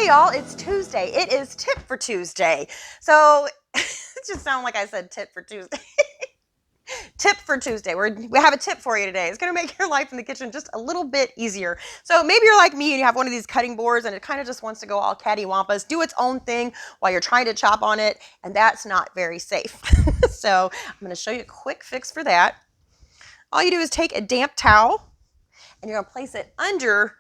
Hey y'all, it's Tuesday. It is Tip for Tuesday. So it just sounded like I said tip for Tuesday. Tip for Tuesday. We have a tip for you today. It's going to make your life in the kitchen just a little bit easier. So maybe you're like me and you have one of these cutting boards and it kind of just wants to go all cattywampus, do its own thing while you're trying to chop on it, and that's not very safe. So I'm going to show you a quick fix for that. All you do is take a damp towel and you're going to place it under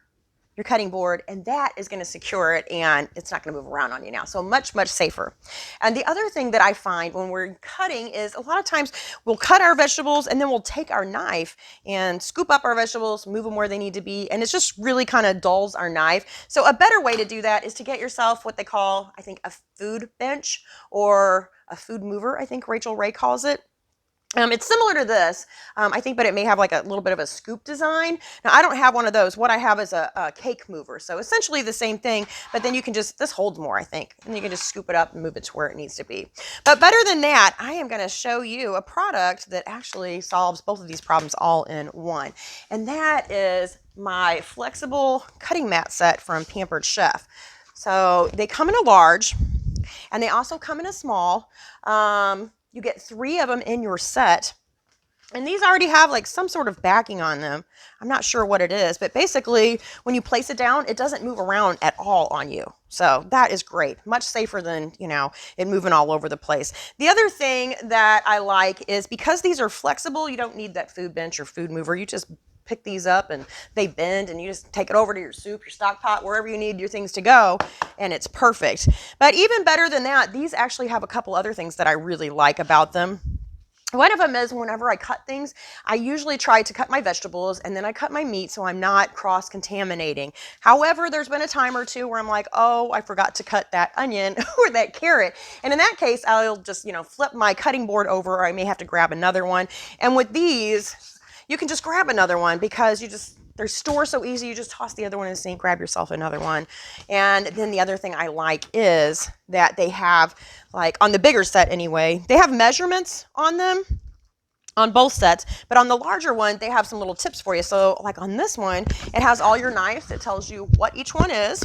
your cutting board, and that is going to secure it and it's not going to move around on you now. So much safer. And the other thing that I find when we're cutting is a lot of times we'll cut our vegetables and then we'll take our knife and scoop up our vegetables, move them where they need to be, and it's just really kind of dulls our knife. So a better way to do that is to get yourself what they call, I think, a food bench or a food mover, I think Rachel Ray calls it. It's similar to this, I think, but it may have like a little bit of a scoop design. Now, I don't have one of those. What I have is a cake mover. So essentially the same thing, but then you can just, this holds more, I think, and you can just scoop it up and move it to where it needs to be. But better than that, I am going to show you a product that actually solves both of these problems all in one. And that is my flexible cutting mat set from Pampered Chef. So they come in a large, and they also come in a small. You get 3 of them in your set, and these already have like some sort of backing on them. I'm not sure what it is, but basically when you place it down, it doesn't move around at all on you. So that is great. Much safer than, it moving all over the place. The other thing that I like is because these are flexible, you don't need that food bench or food mover. You just pick these up and they bend and you just take it over to your soup, your stock pot, wherever you need your things to go, and it's perfect. But even better than that, these actually have a couple other things that I really like about them. One of them is whenever I cut things, I usually try to cut my vegetables and then I cut my meat so I'm not cross-contaminating. However, there's been a time or two where I'm like, oh, I forgot to cut that onion or that carrot. And in that case, I'll just, flip my cutting board over, or I may have to grab another one. And with these, you can just grab another one because they're stored so easy. You just toss the other one in the sink, grab yourself another one. And then the other thing I like is that they have, like on the bigger set anyway, they have measurements on them on both sets, but on the larger one, they have some little tips for you. So like on this one, it has all your knives. It tells you what each one is.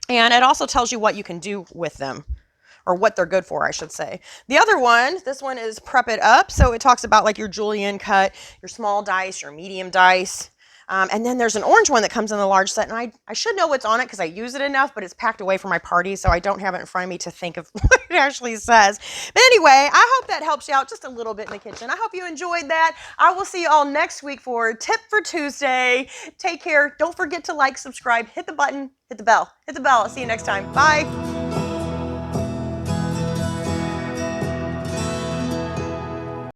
And it also tells you what you can do with them, or what they're good for, I should say. The other one, this one is prep it up. So it talks about like your julienne cut, your small dice, your medium dice. And then there's an orange one that comes in the large set, and I should know what's on it because I use it enough, but it's packed away for my party, so I don't have it in front of me to think of what it actually says. But anyway, I hope that helps you out just a little bit in the kitchen. I hope you enjoyed that. I will see you all next week for Tip for Tuesday. Take care. Don't forget to like, subscribe, hit the button, hit the bell. Hit the bell. I'll see you next time. Bye.